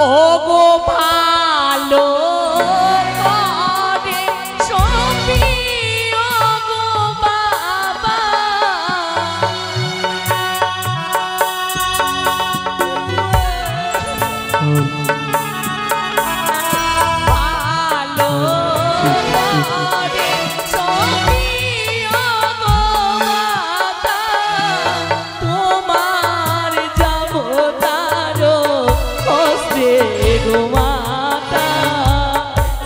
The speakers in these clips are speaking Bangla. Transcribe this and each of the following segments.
ও গো ভালো করে সবই ও গো বাবা ভালো করে সবই ও গো মাতা তোমার যাব তারো হস্তে গো মাতা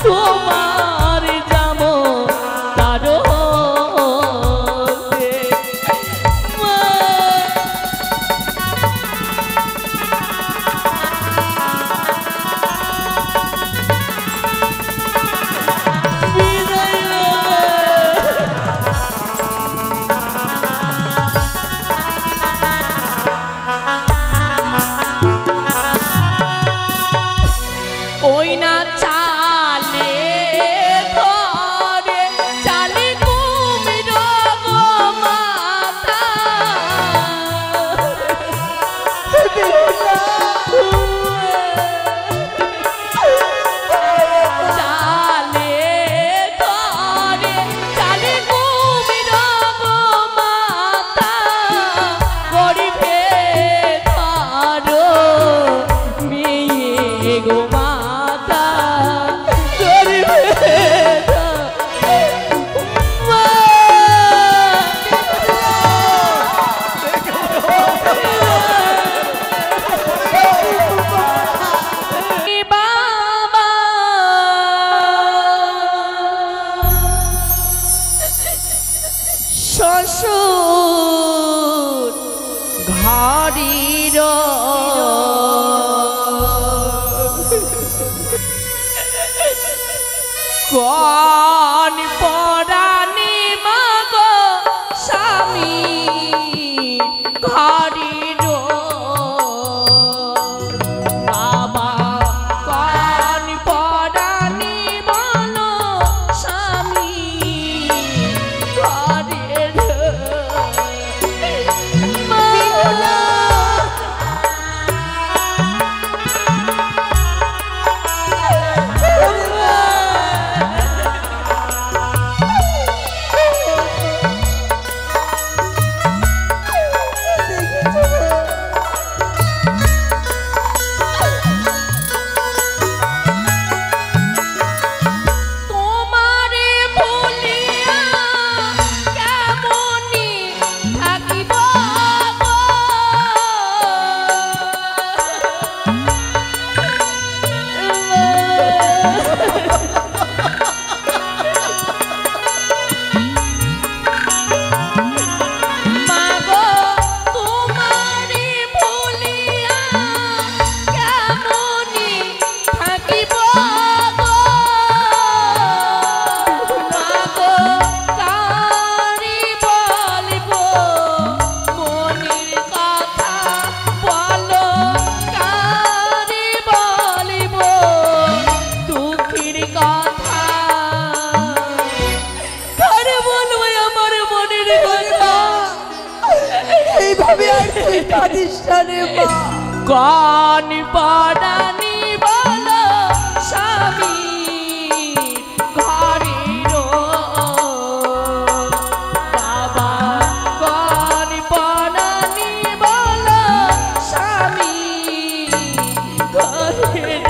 তোমার যাব তারো হস্তে ওই না চালে ধরে চালে কুমির গো মাতা চালে ধরে চালে কুমির গো মাতা গরিবে ধরো মেয়ে গো মাতা গরিবে বাবা শ্বশুর ঘরের কোন পরাণী মাগো স্বামী ঘরের বাবা কোন পরাণী বলো স্বামী ঘরের তোমারে ভুলিয়া কেমনি থাকিব গো মাগো তোমারে ভুলিয়া কেমনি থাকিব গো মাগো কারি বলিব মনের কথা বলো কারি বলিব দুঃখের কথা কারে বলবো আমার মনের কথা এইভাবে আর তুই কাঁদিস না রে মা। কোন পরাণী বলো স্বামী ঘরের বাবা কোন পরাণী বলো স্বামী ঘরের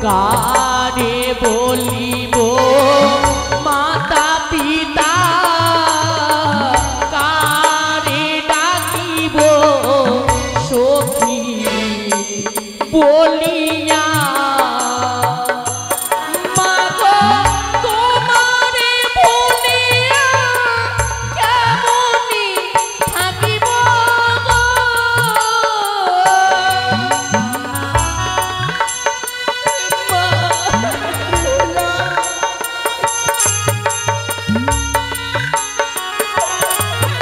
কারে বলিব মাতা পিতা কারে ডাকিব সখী বলিয়া মাগো তোমারে ভুলিয়া কেমনি থাকিব গো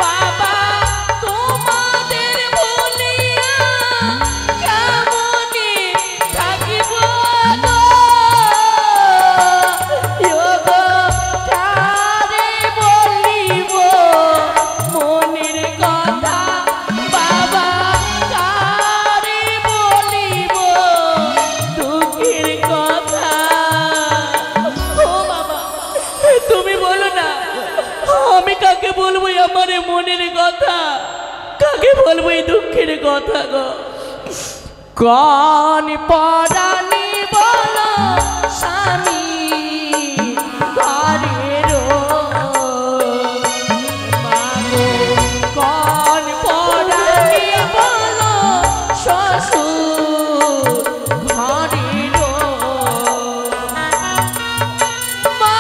বাবা তোমাদের ভুলিয়া কেমনি থাকিব গো ওগো কারে বলিব মনের কথা বাবা কারে বলিব দুঃখের কথা ও বাবা তুমি বলো না আমি কাকে বলবো আমার এই মনের কথা কাকে বলবো এই দুঃখের কথা গো কোন পরানি বলো স্বামী ঘরের মাগো কোন পরানি বলো শ্বশুর ঘরের মা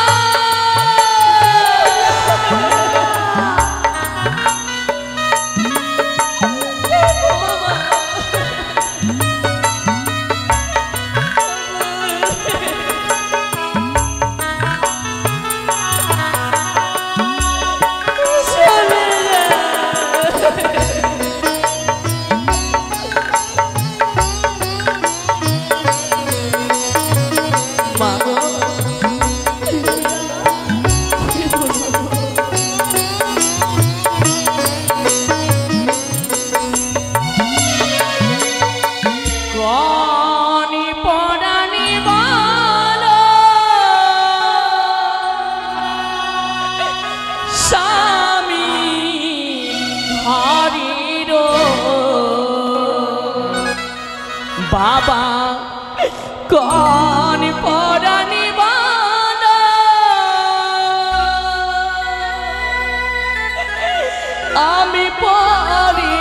কোনি পরানি বলো স্বামী ঘরের বাবা কোন পরানি বলো আমি পরে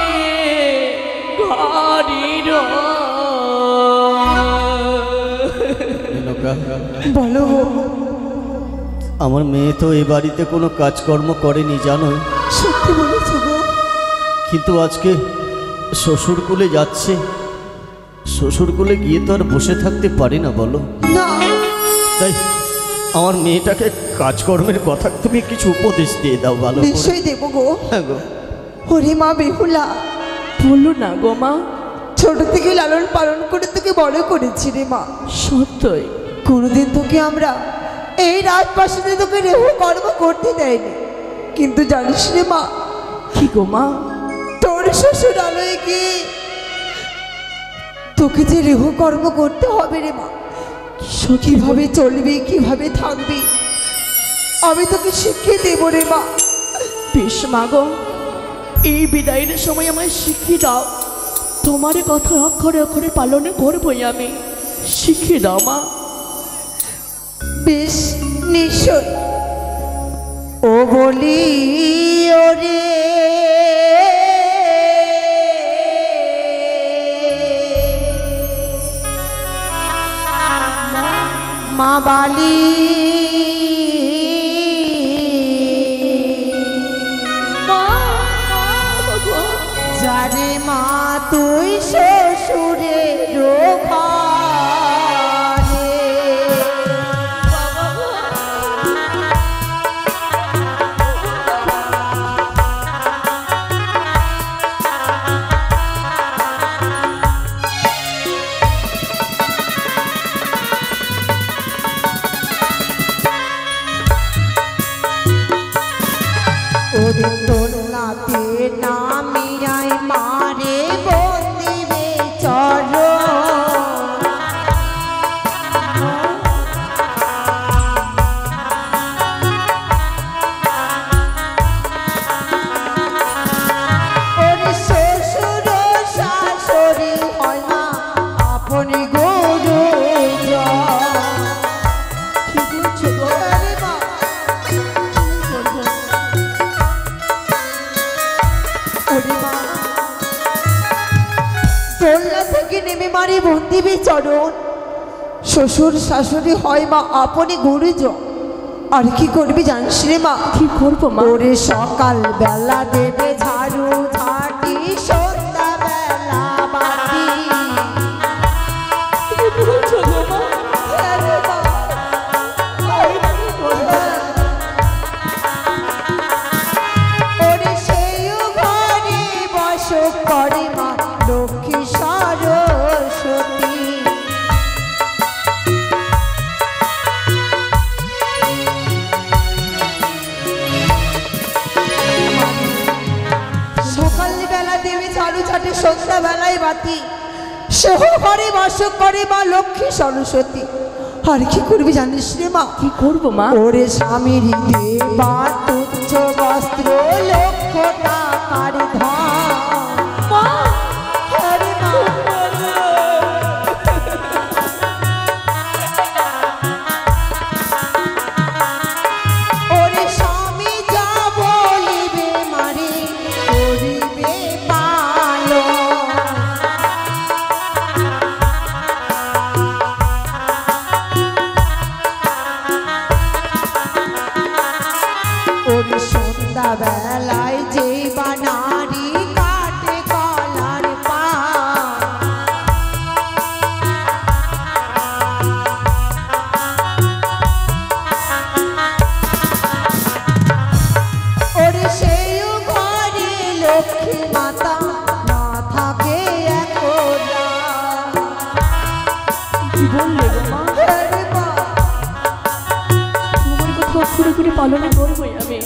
ঘরের বলো আমার মেয়ে তো এই বাড়িতে কোনো কাজকর্ম করেনি জানো, সত্যি বলেছো গো? কিন্তু আজকে শ্বশুরকুলে যাচ্ছে, শ্বশুরকুলে গিয়ে তো আর বসে থাকতে পারি না বলো। না তাই আমার মেয়েটাকে কাজকর্মের কথা তুমি কিছু উপদেশ দিয়ে দাও ভালো করে। নিশ্চয়ই দেবো গো। হ্যাঁ গো। ওরে মা বেহুলা, বলো না গো মা ছোট থেকে লালন পালন করে তোকে বড় করেছি রে মা। সত্যই কোনোদিন তোকে আমরা এই রাজপ্রাসাদে তোকে রেহ কর্ম করতে দেয়নি, কিন্তু জানিস রে মা কি গো মা তোর শ্বশুর আলোয় গিয়ে তোকে যে রেহ কর্ম করতে হবে রে মা, কিভাবে চলবি কিভাবে থাকবি আমি তোকে শিখিয়ে দেবো রে মা। বেশ মা গো এই বিদায়ের সময় আমায় শিখিয়ে দাও, তোমার কথা অক্ষরে অক্ষরে পালনে করবই আমি, শিখিয়ে দাও মা। বেশ নিশ্চয়। ও বলি ওরে মা বালি যারে মা তুই শ্বশুরে রোখারে ওরে তোর নাতে নামিয়াই মারে বন্দিবে চলো ওরে শ্বশুর শাশুড়ি হয় না আপনি গুরু জন বন্দি চরণ। শ্বশুর শাশুড়ি হয় মা আপনি গুরুজন। আর কি করবি জানিস রে মা? কি করবো মা? ওরে সকাল বেলা দেবে ঝাড়ু ঝাঁটি, সন্ধ্যা বেলা বাতি। ওরে সেইও ঘরে বস করে মা লক্ষ্মী সরস্বতী। সকালবেলা দেবে ঝাড়ু ঝাঁটি, সন্ধ্যা বেলায় বাতি। সেহ ঘরে বাস করে মা লক্ষ্মী সরস্বতী। আর কি করবি জানিস রে মা? কি করবো মা? ওরে স্বামীর দেবা তুচ্ছ বস্ত্র, লক্ষ টাকার ধন। আরে মা, ওরে স্বামী যা বলিবে মারে করিবে পালন। ওরে সন্ধ্যা বেলায় যেই বা নারী কাটে কলার পান। ওরে সেইও ঘরে লক্ষ্মী মাতা না থাকে একলা। কি বললে গো মা? আরে মা, তোমার কথা অক্ষরে করে পালনে করবোই আমি।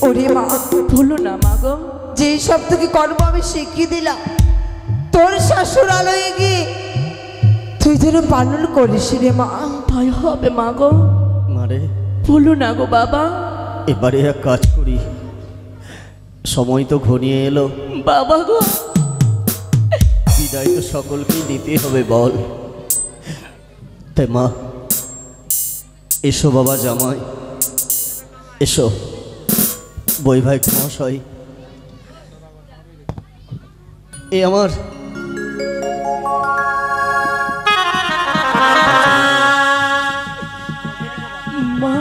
ওরে মা, বলো না মা গো। যেই সব থেকে কর্ম আমি শিখিয়ে দিলাম, তোর শাশুড় আলোয় গিয়ে তুই যেন পালন করিস রে মা। তাই হবে মা গো। মারে, বলো না গো বাবা। এবারে এক কাজ করি, সময় তো ঘনিয়ে এলো, বাবা গো, বিদায় তো সকলকেই নিতে হবে বল। তাই মা, এসো বাবা জামাই, এসো বৈবাহিক মহাশয়। এ আমার মা।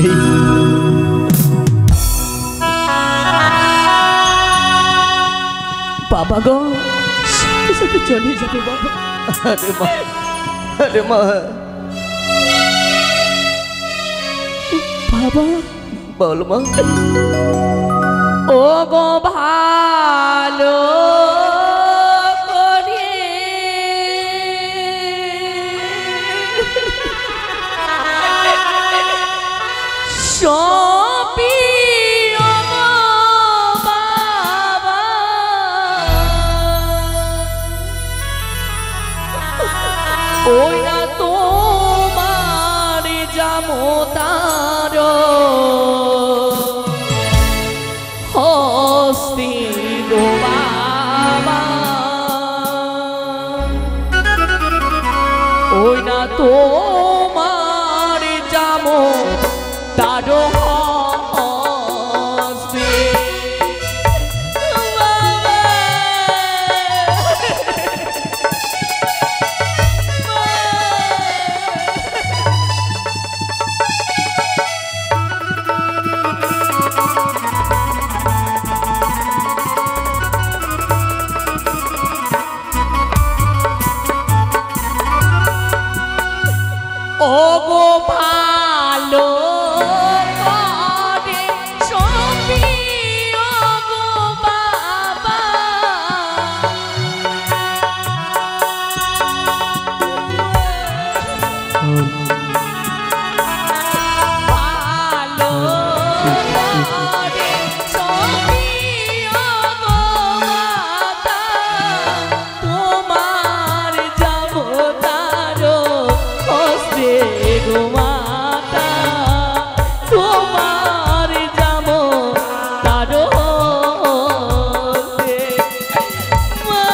এই বাবা গো, সাথে সাথে চলে যাবে বাবা। আরে মা, আরে মা, বাবা বল মা। ও গো ভালো করে সপিও গো বাবা, ওই না তোমার জামতার হস্তি গো বাবা, ওই না তোমার জামতার হস্তি। ও গো ভালো করে সপিও গো বাবা, ভালো করে সপিও গো মাতা, তোমার জামতার হস্তে গো মাতা, তোমার জামতার হস্তে। মা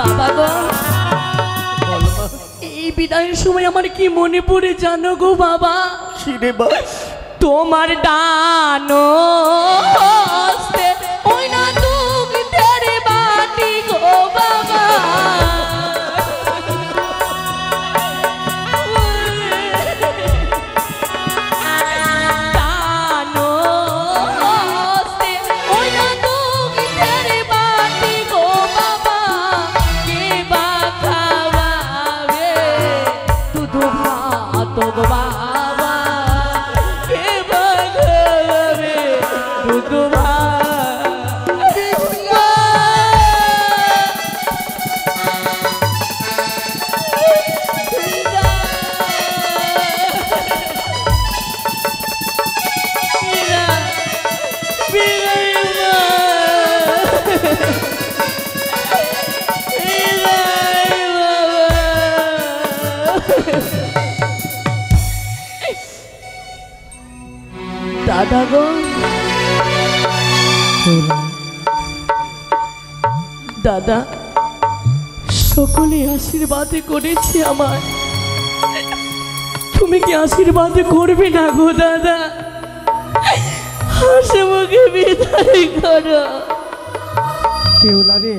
বাবা গো, এই বিদায়ের সময় আমার কি মনে পড়ে জানো গো বাবা? খিরে মা, তোমার ডানো হস্তে ওই না দুগ্ধের বাটি গো বাবা। ডানো হস্তে ওই না দুগ্ধের বাটি গো বাবা। কে বা খাওয়াবে দুধ ভাত গো বাবা। দাদা গো, দাদা সকলে আশীর্বাদ করেছে আমার, তুমি কি আশীর্বাদ করবে না গো দাদা? হাসে মুখে বিদায় করো। বেহুলা রে,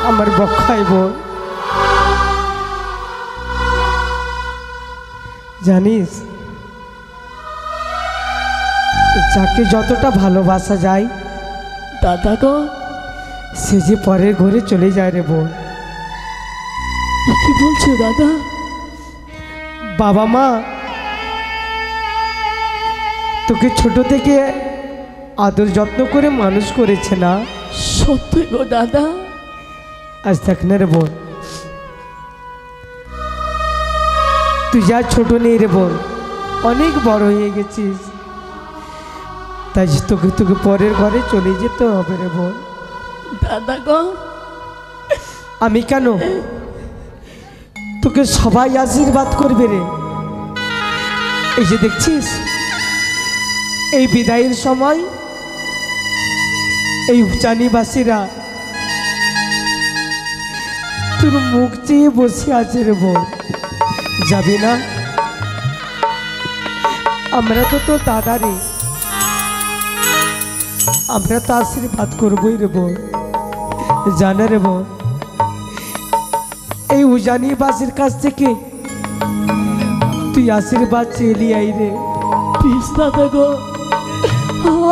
আমার বক্ষাই বোন, জানিস যাকে যতটা ভালোবাসা যায় দাদা গো, সে যে পরের ঘরে চলে যায় রে বোন। কি বলছো দাদা? বাবা মা তোকে ছোট থেকে আদর যত্ন করে মানুষ করেছে না? সত্যি গো দাদা। আজ দেখ না রে বোন, তুই যা ছোট নেই রে বোন, অনেক বড় হয়ে গেছিস, তাই তোকে তোকে পরের ঘরে চলে যেতে হবে রে বোন। দাদা গো, আমি কেন, তোকে সবাই আশীর্বাদ করবে রে। এই যে দেখছিস, এই বিদায়ের সময় এই উচানিবাসীরা তোর মুখ চেয়ে বসে আছে রে বোন, যাবি না? আমরা তো তোর দাদা রে, আমরা তো আশীর্বাদ করবোই রে বোন, জানে রে বোন। এই উজানিবাসীর কাছ থেকে তুই আশীর্বাদ চেয়ে আই রে। প্লিজ দাদা গো,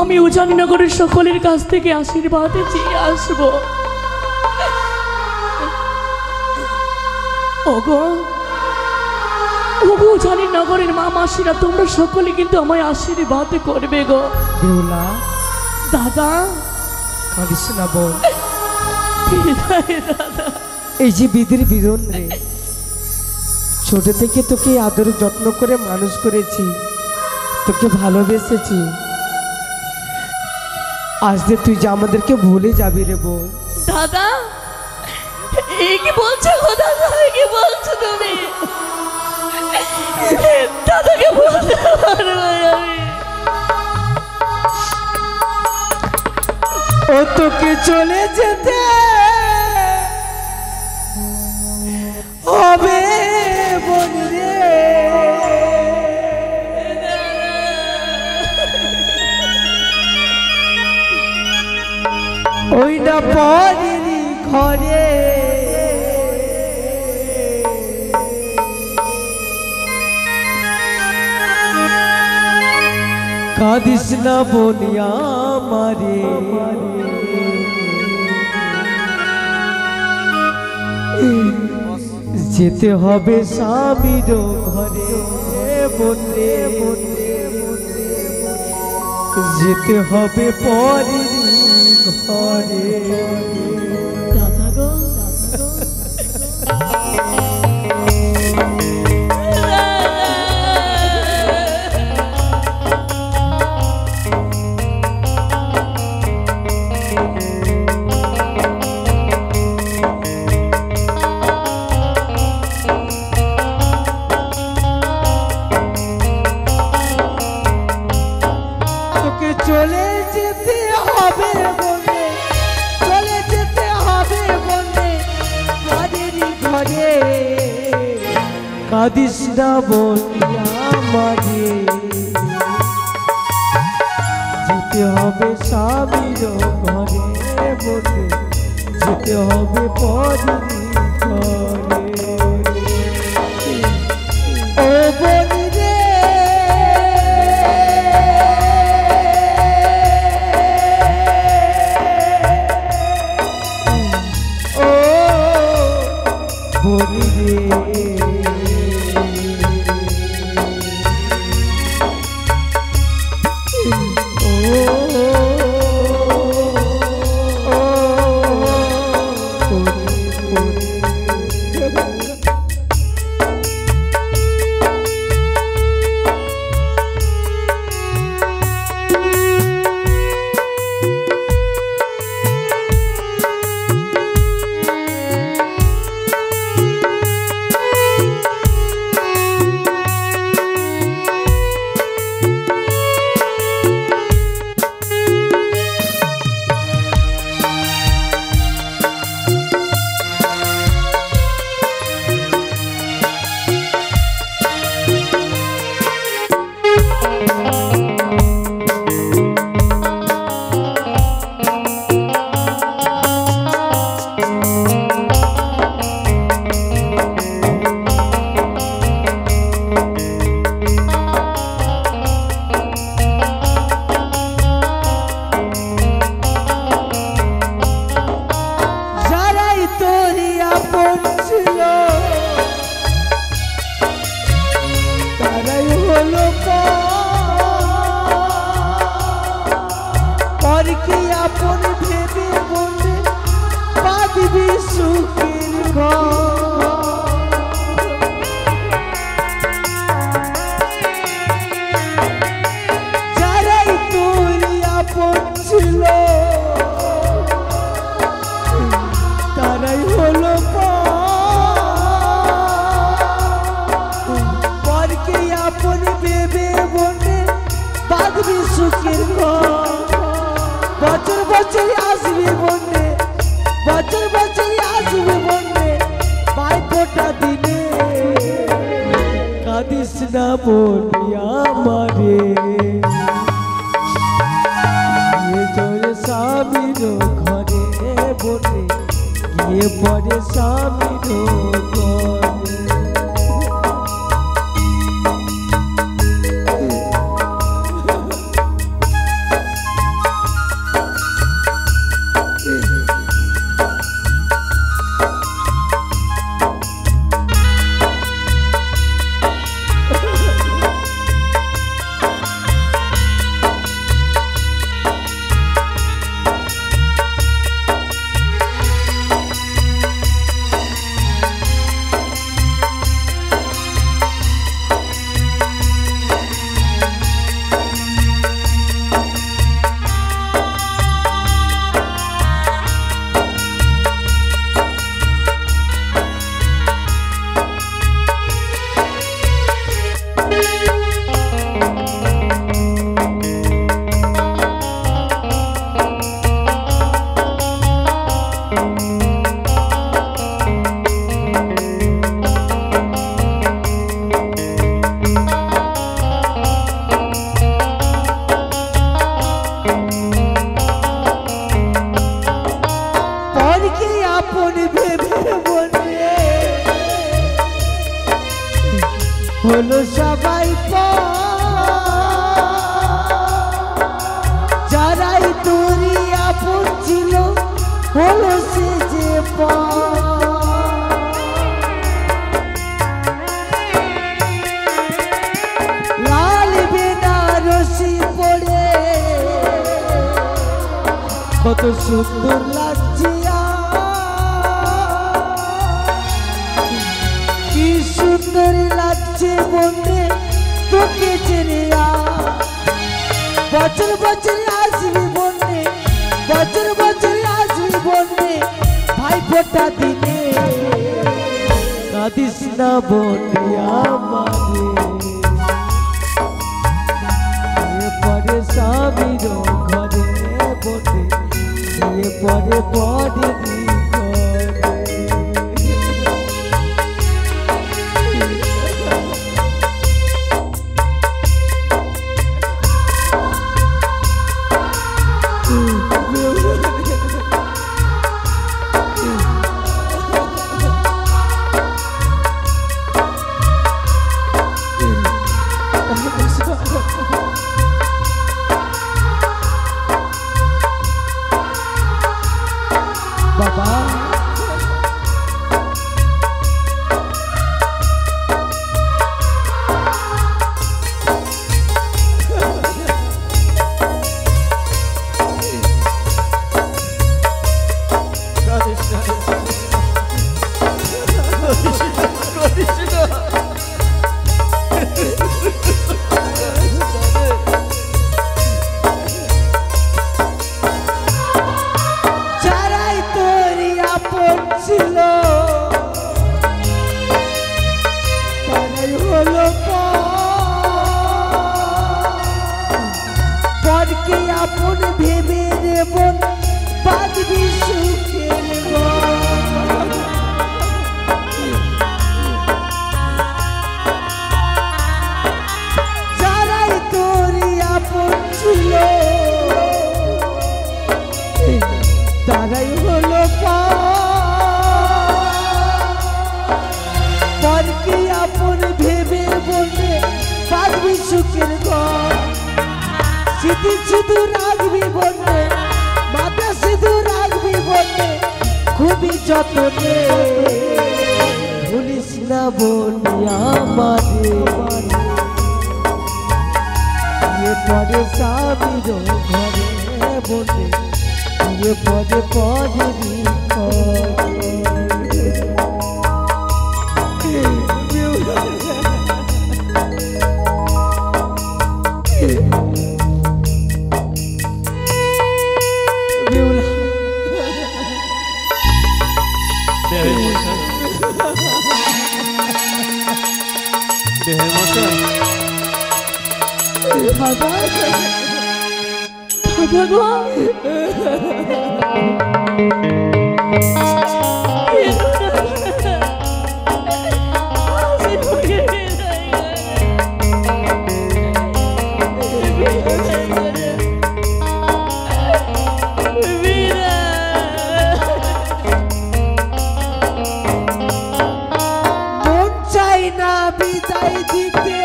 আমি উজানিনগরের সকলের কাছ থেকে আশীর্বাদ চেয়ে আসবো। ওগো ওগো, উজানিনগরের মা মাসিরা তোমরা সকলে কিন্তু আমায় আশীর্বাদ করবে গো। বেহুলা, দাদা কাঁদিস না বোন। বিদায় দাদা। এই যে বিধির বিধান রে, ছোট থেকে তোকে আদর যত্ন করে মানুষ করেছি, তোকে ভালোবেসেছি, আজ যে তুই যে আমাদেরকে ভুলে যাবি রে বোন। দাদা এই কি বলছো গো দাদা? কি বলছো তুমি? দাদাকে বলতে পারবো আমি? ও তোকে চলে যেতে হবে বোন রে, ওই না পরেরই ঘরে কাঁদিস না বোনিয়া মারে, যেতে হবে স্বামীর ঘরে বনে বনে, যেতে হবে পরের ঘরে। দাদা গো, তোকে চলে যেতে হবে বলে, চলে যেতে কাঁদিস না বন্ধু আমারে, যেতে হবে স্বামীর ঘরে বসে, যেতে হবে পরের ঘরে। ও বলি রে ও বলি রে না বলিয়া মারে জোরে স্বামীর ঘরে বলে গিয়ে পরে স্বামীর ঘরে হলো সবাই যারাই তোরই আপন ছিল হলো সে যে লাল বেনারসি পড়ে কত সুন্দর লাগছে কি সুন্দর লাগছে বন্ধে তোকে ছেড়ে বছর বছর আসবি বন্ধে বছর বছর আসবি বন্ধে ভাই ফোটা দিনে কাঁদিস না বন্ধে আমারে পরে স্বামীর ঘরে বন্ধে পরে পরে বাবা যারাই তোরই আপন ছিল তারাই হলো পরকে আপন ভেবে রে মন বাঁধবি সুখের ঘর। যারাই তোরই আপন ছিল তারাই হলো পরকে আপন ভেবে বলবে বাঁধবি সুখের ঘর। স্মৃতি শুধু রাখবি বলবে মাথা শুধু রাখবি বলবে খুবই যত্নে ভুলিস না বলি আমারে পরে স্বামীর ঘরে বলে পদে পদে দাদা দাদা গো মন চাই না বিদায় দিতে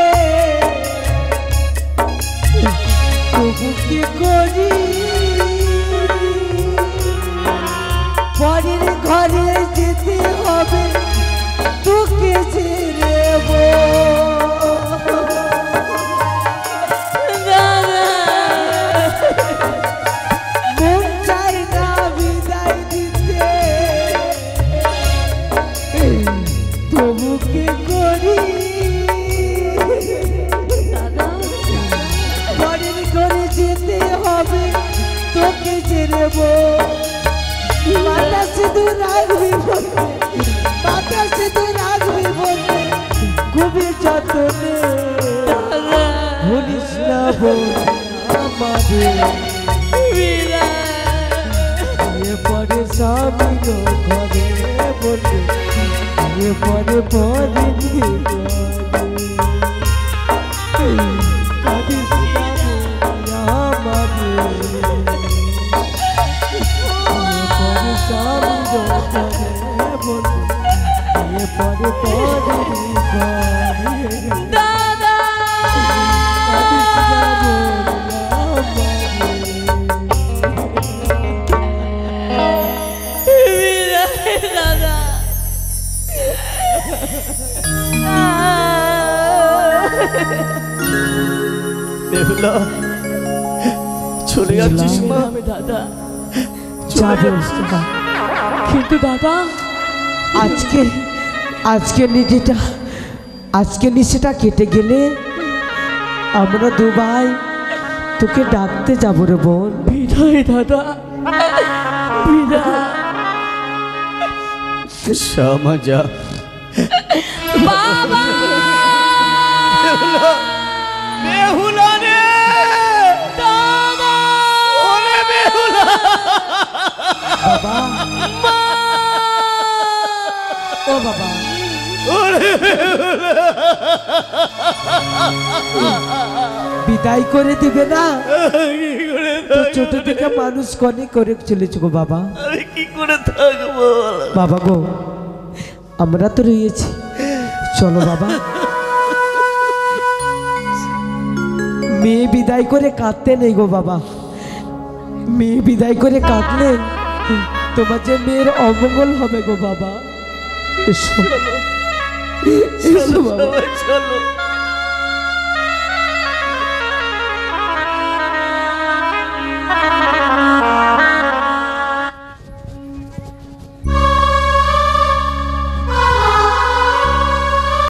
তবু কি করি পরের ঘরে যেতে হবে তোকে ছেড়ে মন চাই না বিদায় দিতে তবু কি করি পরের ঘরে যেতে হবে তোকে ছেড়ে মাথা শুধু রাখবি বলবে মাথা শুধু রাখবি বলবে খুবই যত্নে ভুলিস না বল আমাদের পরে স্বামী ঘরে বলবে পরে পরে কাঁদিস না আমাদের পরে দাদা দাদা বেহুলা চলে যাচ্ছিস মা? আমি দাদা যাবে কিন্তু দাদা আজকে নিচেটা কেটে গেলে আমরা দু ভাই তোকে ডাকতে যাবো রে বোন। বিদায় দাদা বিদায় শ্যামা যা বাবা বেহুলা রে দাদা ওরে বেহুলা বাবা ও বাবা বিদায় করে দিবে না? তো ছোট থেকে মানুষ কনে করে চলেছে গো বাবা। আমি কি করে থাকবো বাবা গো আমরা তো রয়েছি, চলো বাবা। মেয়ে বিদায় করে কাঁদতে নেই গো বাবা, মেয়ে বিদায় করে কাঁদলে তোমার যে মেয়ের অমঙ্গল হবে গো বাবা। এসো এসো বাবা। চলো